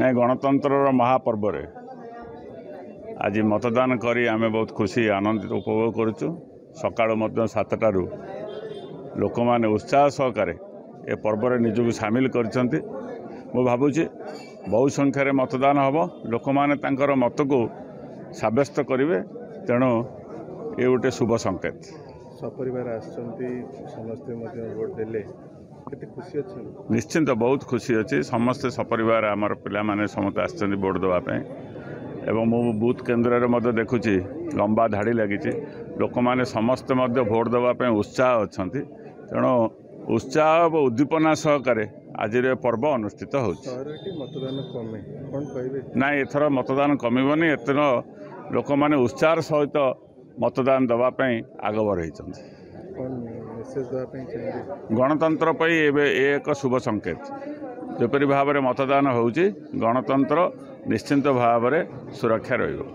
नहीं गणतंत्र महापर्व आज मतदान करी आमे बहुत खुशी आनंदित उपभोग करुचु। सकाळु मध्य 7टारू लोक माने उत्साह सहकारे ए पर्व निजक सामिल करछंती। मु भाबुची बहु संख्यार मतदान हम लोक माने तांकर मत को साब्यस्त करेंगे, तेणु ये गोटे शुभ संकेत। सपरिवार समस्ते भोट देले खुशी अच्छे निश्चिंत बहुत खुशी अच्छी। समस्ते सपरिवार आमर पिला माने समस्त आछंती भोट देवाई एवं मु बूथ केन्द्र में देखुची लंबा धाड़ी लगी लोक मैंने समस्ते भोट देवाई उत्साह अच्छा। तेणु उत्साह और उद्दीपना सहकारे आज पर्व अनुष्ठित हो ना। एथर मतदान कमिबनी, एथर लोक मैंने उत्साह सहित मतदान देवाई आग बढ़ई गणतंत्र एक शुभ संकेत। जपरी भाव में मतदान होउची गणतंत्र निश्चिंत भाव में सुरक्षा रहिबो।